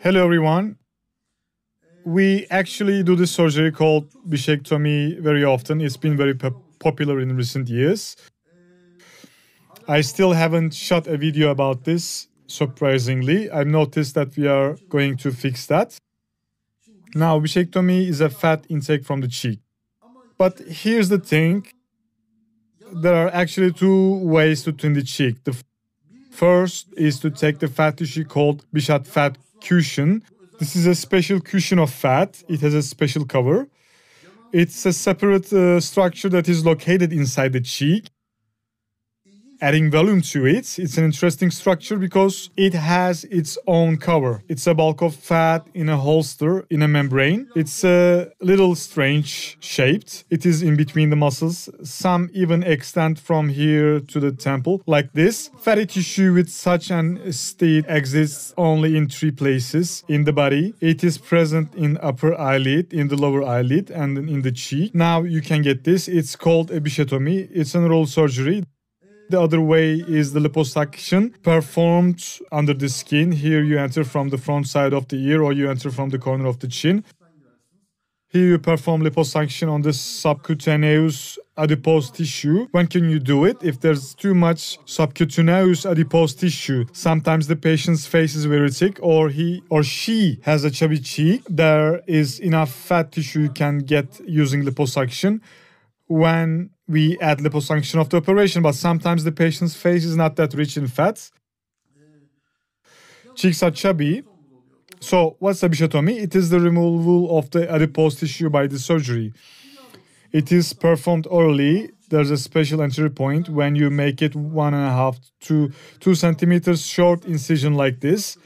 Hello everyone. We actually do this surgery called bichectomy very often. It's been very popular in recent years. I still haven't shot a video about this, surprisingly. I've noticed that we are going to fix that. Now, bichectomy is a fat intake from the cheek. But here's the thing. There are actually two ways to thin the cheek. The first is to take the fat tissue called Bichat fat cushion. This is a special cushion of fat. It has a special cover. It's a separate structure that is located inside the cheek, adding volume to it. It's an interesting structure because it has its own cover. It's a bulk of fat in a holster, in a membrane. It's a little strange shaped. It is in between the muscles. Some even extend from here to the temple, like this. Fatty tissue with such an state exists only in three places in the body. It is present in upper eyelid, in the lower eyelid, and in the cheek. Now you can get this. It's called a bichectomy. It's an oral surgery. The other way is the liposuction performed under the skin. Here you enter from the front side of the ear or you enter from the corner of the chin. Here you perform liposuction on the subcutaneous adipose tissue. When can you do it? If there's too much subcutaneous adipose tissue, sometimes the patient's face is very thick or he or she has a chubby cheek. There is enough fat tissue you can get using liposuction when we add liposuction of the operation, but sometimes the patient's face is not that rich in fats. Cheeks are chubby. So what's a bichectomy? It is the removal of the adipose tissue by the surgery. It is performed orally. There's a special entry point when you make it 1.5 to 2 centimeters short incision like this.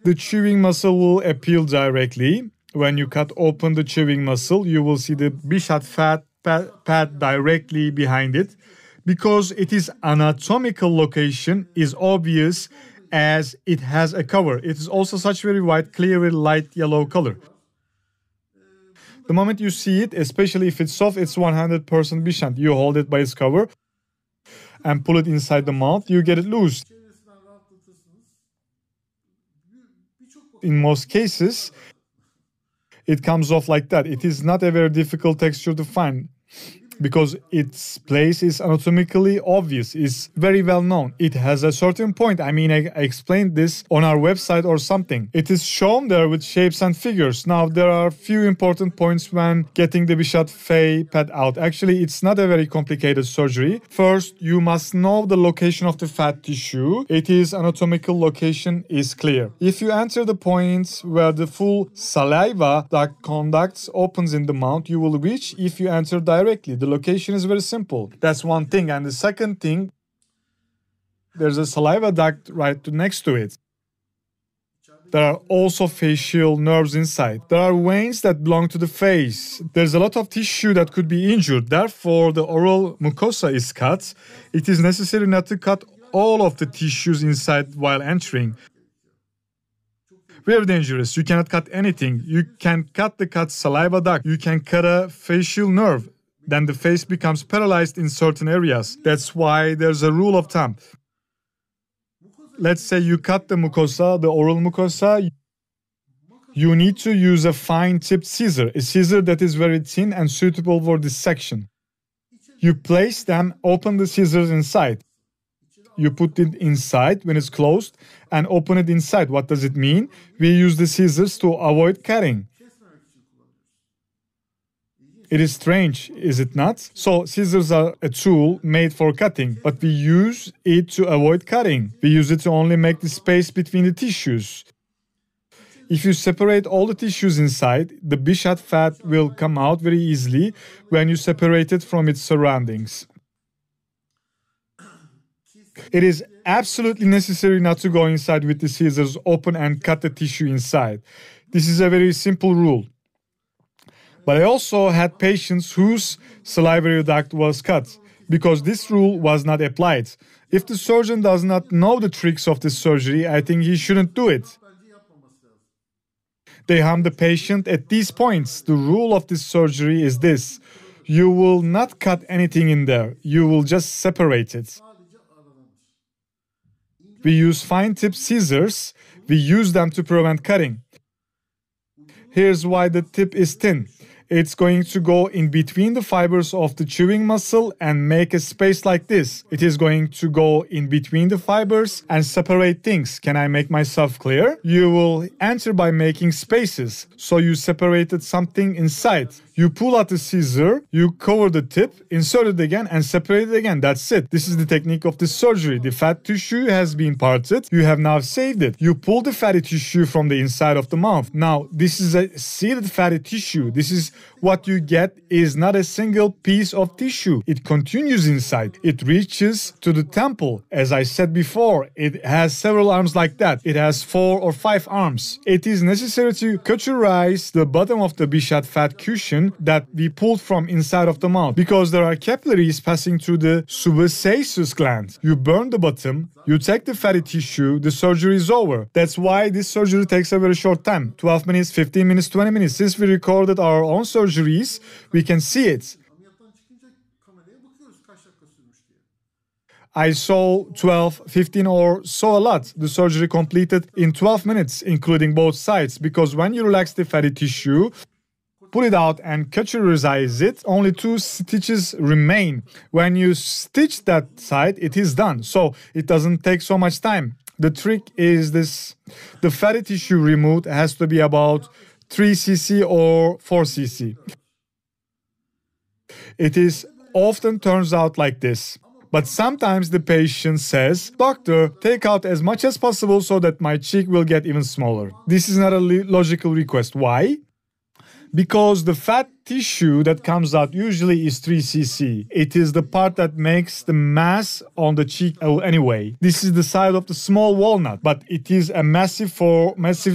The chewing muscle will appeal directly. When you cut open the chewing muscle, you will see the Bichat fat pad directly behind it. Because it is anatomical location is obvious as it has a cover. It is also such very white, clear, light yellow color. The moment you see it, especially if it's soft, it's 100% Bichat. You hold it by its cover and pull it inside the mouth, you get it loose. In most cases, it comes off like that. It is not a very difficult texture to find because its place is anatomically obvious, is very well known. It has a certain point. I mean, I explained this on our website or something. It is shown there with shapes and figures. Now, there are a few important points when getting the Bichat fat pad out. Actually, it's not a very complicated surgery. First, you must know the location of the fat tissue. Its anatomical location is clear. If you enter the points where the full saliva duct conducts opens in the mouth, you will reach if you enter directly. The location is very simple. That's one thing. And the second thing, there's a saliva duct right next to it. There are also facial nerves inside. There are veins that belong to the face. There's a lot of tissue that could be injured. Therefore, the oral mucosa is cut. It is necessary not to cut all of the tissues inside while entering. Very dangerous. You cannot cut anything. You can cut the cut saliva duct. You can cut a facial nerve. Then the face becomes paralyzed in certain areas. That's why there's a rule of thumb. Let's say you cut the mucosa, the oral mucosa. You need to use a fine-tipped scissor, a scissor that is very thin and suitable for this section. You place them, open the scissors inside. You put it inside when it's closed and open it inside. What does it mean? We use the scissors to avoid cutting. It is strange, is it not? So scissors are a tool made for cutting, but we use it to avoid cutting. We use it to only make the space between the tissues. If you separate all the tissues inside, the Bichat fat will come out very easily when you separate it from its surroundings. It is absolutely necessary not to go inside with the scissors open and cut the tissue inside. This is a very simple rule. But I also had patients whose salivary duct was cut because this rule was not applied. If the surgeon does not know the tricks of this surgery, I think he shouldn't do it. They harm the patient at these points. The rule of this surgery is this. You will not cut anything in there. You will just separate it. We use fine-tip scissors. We use them to prevent cutting. Here's why the tip is thin. It's going to go in between the fibers of the chewing muscle and make a space like this. It is going to go in between the fibers and separate things. Can I make myself clear? You will enter by making spaces. So you separated something inside. You pull out the scissor, you cover the tip, insert it again and separate it again. That's it. This is the technique of the surgery. The fat tissue has been parted. You have now saved it. You pull the fatty tissue from the inside of the mouth. Now, this is a seated fatty tissue. This is what you get is not a single piece of tissue. It continues inside. It reaches to the temple. As I said before, it has several arms like that. It has 4 or 5 arms. It is necessary to cauterize the bottom of the Bichat fat cushion that we pulled from inside of the mouth because there are capillaries passing through the subaceous gland. You burn the bottom, you take the fatty tissue, the surgery is over. That's why this surgery takes a very short time, 12 minutes, 15 minutes, 20 minutes. Since we recorded our own surgeries, we can see it. I saw 12, 15 or so a lot. The surgery completed in 12 minutes, including both sides, because when you relax the fatty tissue, pull it out and cauterize it, only 2 stitches remain. When you stitch that side, it is done. So it doesn't take so much time. The trick is this. The fatty tissue removed has to be about 3 cc or 4 cc. It is often turns out like this. But sometimes the patient says, "Doctor, take out as much as possible so that my cheek will get even smaller." This is not a logical request. Why? Because the fat tissue that comes out usually is 3 cc. It is the part that makes the mass on the cheek anyway. This is the size of the small walnut, but it is a massive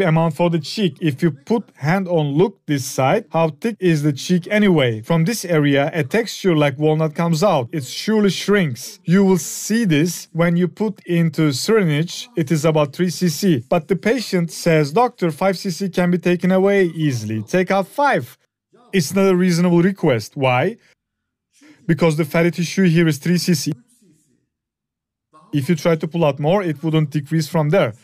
amount for the cheek. If you put hand on look this side, how thick is the cheek anyway? From this area, a texture like walnut comes out. It surely shrinks. You will see this when you put into syringe. It is about 3 cc. But the patient says, "Doctor, 5 cc can be taken away easily. Take out 5. It's not a reasonable request. Why? Because the fatty tissue here is 3 cc. If you try to pull out more, it wouldn't decrease from there.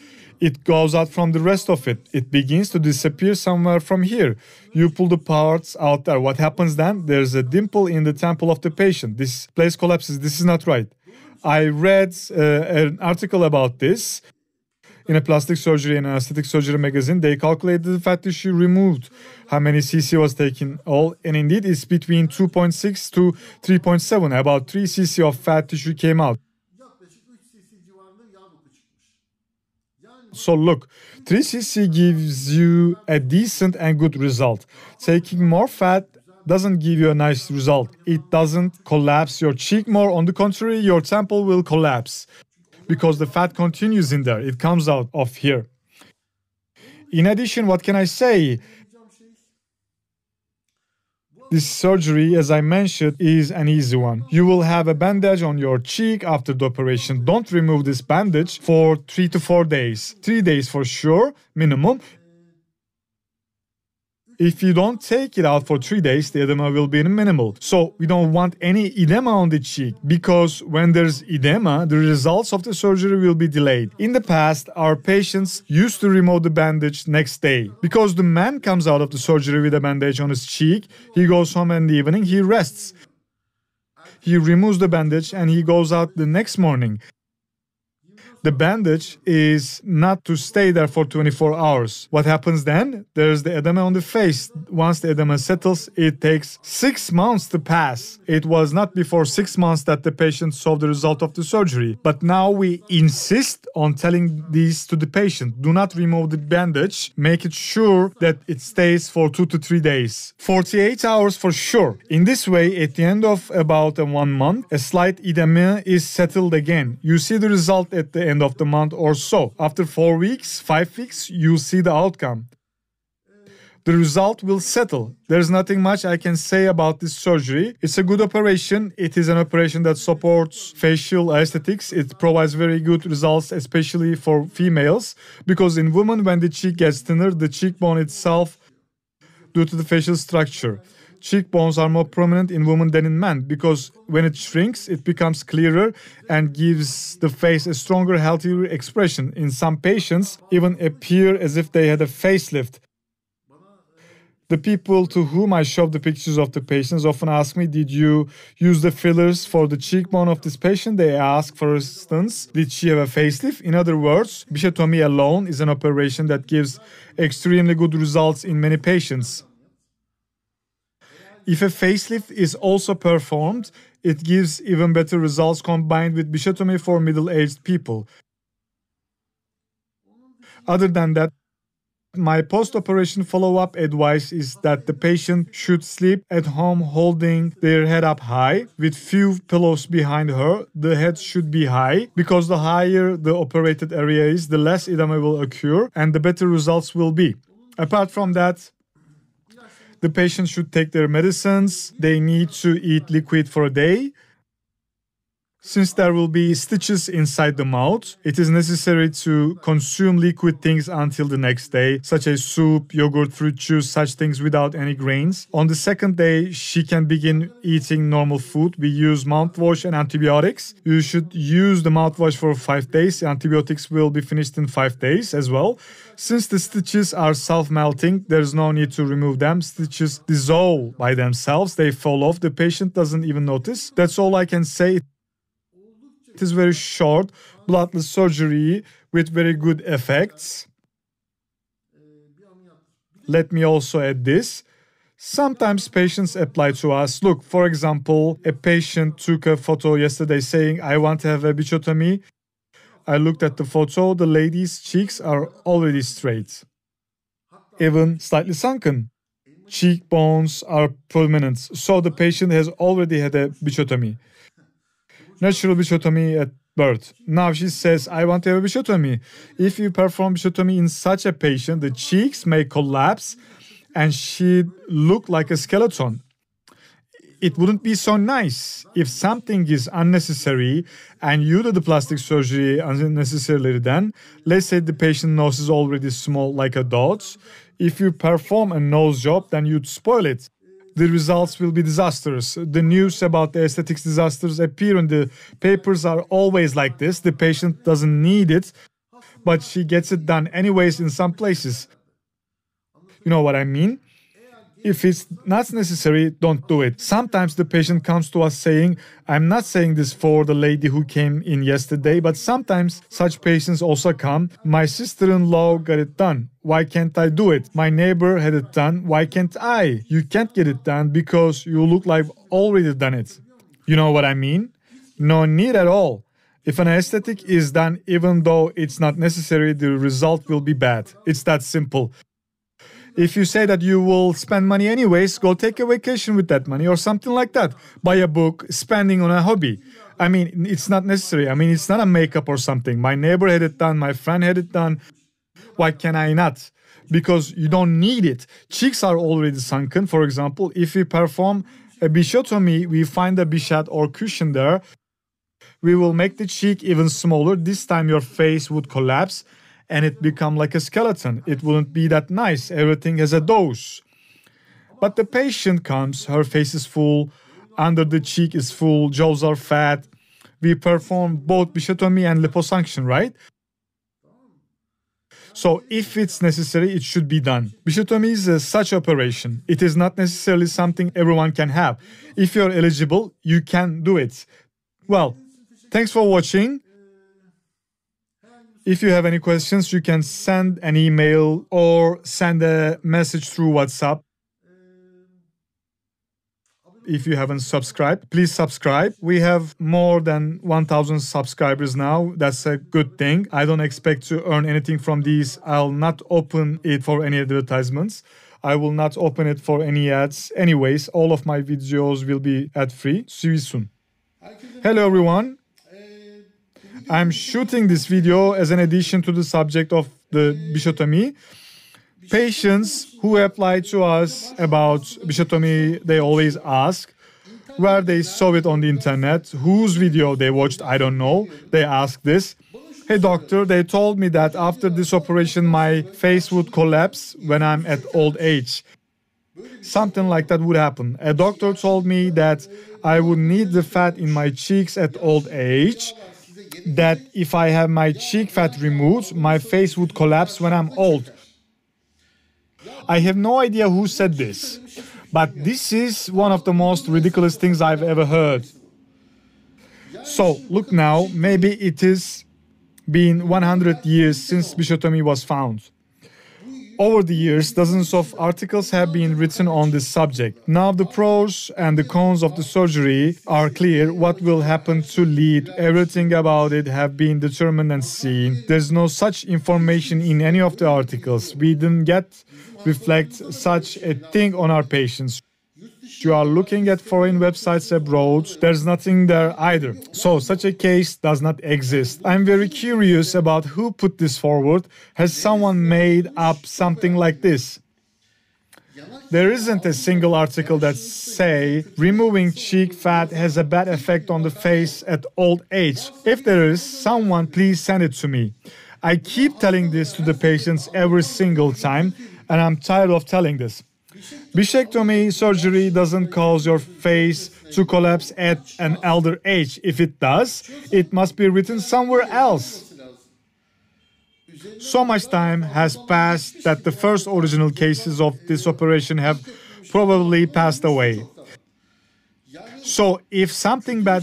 It goes out from the rest of it. It begins to disappear somewhere from here. You pull the parts out there. What happens then? There's a dimple in the temple of the patient. This place collapses. This is not right. I read an article about this. In a plastic surgery and an aesthetic surgery magazine, they calculated the fat tissue removed, how many cc was taken all, and indeed it's between 2.6 to 3.7. About 3 cc of fat tissue came out. So look, 3 cc gives you a decent and good result. Taking more fat doesn't give you a nice result. It doesn't collapse your cheek more. On the contrary, your temple will collapse, because the fat continues in there. It comes out of here. In addition, what can I say? This surgery, as I mentioned, is an easy one. You will have a bandage on your cheek after the operation. Don't remove this bandage for 3 to 4 days. 3 days for sure, minimum. If you don't take it out for 3 days, the edema will be minimal. So we don't want any edema on the cheek, because when there's edema, the results of the surgery will be delayed. In the past, our patients used to remove the bandage next day. Because the man comes out of the surgery with a bandage on his cheek, he goes home in the evening, he rests. He removes the bandage and he goes out the next morning. The bandage is not to stay there for 24 hours. What happens then? There's the edema on the face. Once the edema settles, it takes 6 months to pass. It was not before 6 months that the patient saw the result of the surgery. But now we insist on telling this to the patient. Do not remove the bandage. Make it sure that it stays for 2 to 3 days. 48 hours for sure. In this way, at the end of about 1 month, a slight edema is settled again. You see the result at the end of the month or so. After 4 weeks, 5 weeks, you see the outcome. The result will settle. There's nothing much I can say about this surgery. It's a good operation. It is an operation that supports facial aesthetics. It provides very good results, especially for females, because in women, when the cheek gets thinner, the cheekbone itself, due to the facial structure, cheekbones are more prominent in women than in men, because when it shrinks, it becomes clearer and gives the face a stronger, healthier expression. In some patients, even appear as if they had a facelift. The people to whom I show the pictures of the patients often ask me, did you use the fillers for the cheekbone of this patient? They ask, for instance, did she have a facelift? In other words, bichectomy alone is an operation that gives extremely good results in many patients. If a facelift is also performed, it gives even better results combined with bichectomy for middle-aged people. Other than that, my post-operation follow-up advice is that the patient should sleep at home holding their head up high with few pillows behind her. The head should be high because the higher the operated area is, the less edema will occur and the better results will be. Apart from that, the patient should take their medicines. They need to eat liquid for a day. Since there will be stitches inside the mouth, it is necessary to consume liquid things until the next day, such as soup, yogurt, fruit juice, such things without any grains. On the second day, she can begin eating normal food. We use mouthwash and antibiotics. You should use the mouthwash for 5 days. Antibiotics will be finished in 5 days as well. Since the stitches are self-melting, there's no need to remove them. Stitches dissolve by themselves. They fall off. The patient doesn't even notice. That's all I can say. It is very short, bloodless surgery with very good effects. Let me also add this. Sometimes patients apply to us. Look, for example, a patient took a photo yesterday saying, I want to have a bichectomy. I looked at the photo. The lady's cheeks are already straight, even slightly sunken. Cheekbones are prominent. So the patient has already had a bichectomy. Natural bichectomy at birth. Now she says, I want to have a bichectomy. If you perform bichectomy in such a patient, the cheeks may collapse and she'd look like a skeleton. It wouldn't be so nice. If something is unnecessary and you do the plastic surgery unnecessarily, then let's say the patient nose is already small like a dot. If you perform a nose job, then you'd spoil it. The results will be disastrous. The news about the aesthetics disasters appear in the papers are always like this. The patient doesn't need it, but she gets it done anyways in some places. You know what I mean? If it's not necessary, don't do it. Sometimes the patient comes to us saying, I'm not saying this for the lady who came in yesterday, but sometimes such patients also come. My sister-in-law got it done. Why can't I do it? My neighbor had it done. Why can't I? You can't get it done because you look like already done it. You know what I mean? No need at all. If an aesthetic is done, even though it's not necessary, the result will be bad. It's that simple. If you say that you will spend money anyways, go take a vacation with that money or something like that. Buy a book, spending on a hobby. I mean, it's not necessary. I mean, it's not a makeup or something. My neighbor had it done. My friend had it done. Why can I not? Because you don't need it. Cheeks are already sunken. For example, if we perform a bichectomy, we find a bichat or cushion there. We will make the cheek even smaller. This time your face would collapse and it become like a skeleton. It wouldn't be that nice. Everything has a dose. But the patient comes, her face is full, under the cheek is full, jaws are fat. We perform both bichectomy and liposuction, right? So if it's necessary, it should be done. Bichectomy is such operation. It is not necessarily something everyone can have. If you're eligible, you can do it. Well, thanks for watching. If you have any questions, you can send an email or send a message through WhatsApp. If you haven't subscribed, please subscribe. We have more than 1,000 subscribers now. That's a good thing. I don't expect to earn anything from these. I'll not open it for any advertisements. I will not open it for any ads. Anyways, all of my videos will be ad-free. See you soon. Hello, everyone. I'm shooting this video as an addition to the subject of the bichectomy. Patients who apply to us about bichectomy, they always ask where they saw it on the internet, whose video they watched, I don't know. They ask this. Hey doctor, they told me that after this operation my face would collapse when I'm at old age. Something like that would happen. A doctor told me that I would need the fat in my cheeks at old age, that if I have my cheek fat removed, my face would collapse when I'm old. I have no idea who said this, but this is one of the most ridiculous things I've ever heard. So, look now, maybe it is been 100 years since bichectomy was found. Over the years, dozens of articles have been written on this subject. Now the pros and the cons of the surgery are clear. What will happen to lead? Everything about it have been determined and seen. There's no such information in any of the articles. We didn't get reflect such a thing on our patients. You are looking at foreign websites abroad, there's nothing there either. So such a case does not exist. I'm very curious about who put this forward. Has someone made up something like this? There isn't a single article that say removing cheek fat has a bad effect on the face at old age. If there is, someone please send it to me. I keep telling this to the patients every single time, and I'm tired of telling this. Bichectomy surgery doesn't cause your face to collapse at an elder age. If it does, it must be written somewhere else. So much time has passed that the first original cases of this operation have probably passed away. So if something bad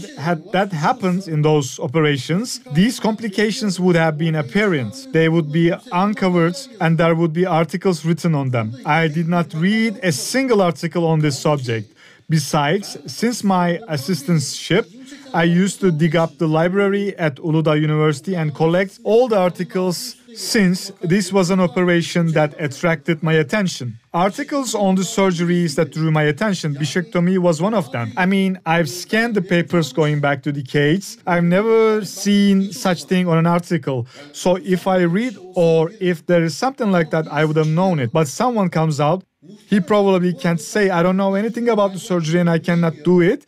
that happens in those operations, these complications would have been apparent. They would be uncovered and there would be articles written on them. I did not read a single article on this subject. Besides, since my assistantship, I used to dig up the library at Uludağ University and collect all the articles since this was an operation that attracted my attention. Articles on the surgeries that drew my attention, bichectomy was one of them. I mean, I've scanned the papers going back to decades. I've never seen such thing on an article. So if I read or if there is something like that, I would have known it. But someone comes out, he probably can't say, I don't know anything about the surgery and I cannot do it.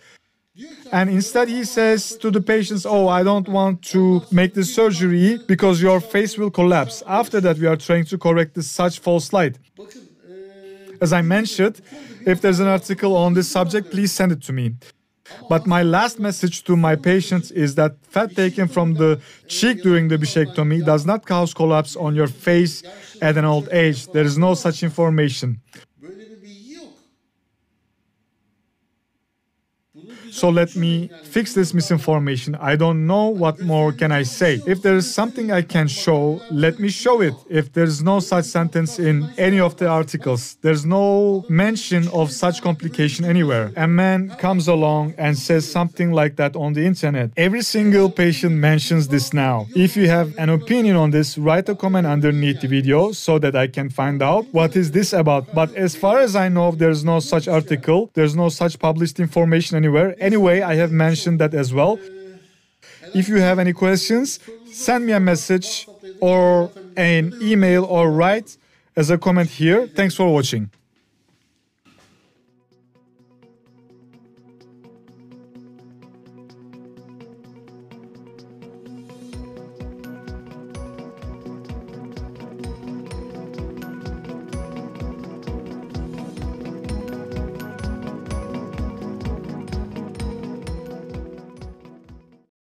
And instead he says to the patients, oh, I don't want to make the surgery because your face will collapse. After that, we are trying to correct this such false light. As I mentioned, if there's an article on this subject, please send it to me. But my last message to my patients is that fat taken from the cheek during the bichectomy does not cause collapse on your face at an old age. There is no such information. So let me fix this misinformation. I don't know what more can I say. If there is something I can show, let me show it. If there is no such sentence in any of the articles, there's no mention of such complication anywhere. A man comes along and says something like that on the internet. Every single patient mentions this now. If you have an opinion on this, write a comment underneath the video so that I can find out what is this about. But as far as I know, there's no such article, there's no such published information anywhere. Anyway, I have mentioned that as well. If you have any questions, send me a message or an email or write as a comment here. Thanks for watching.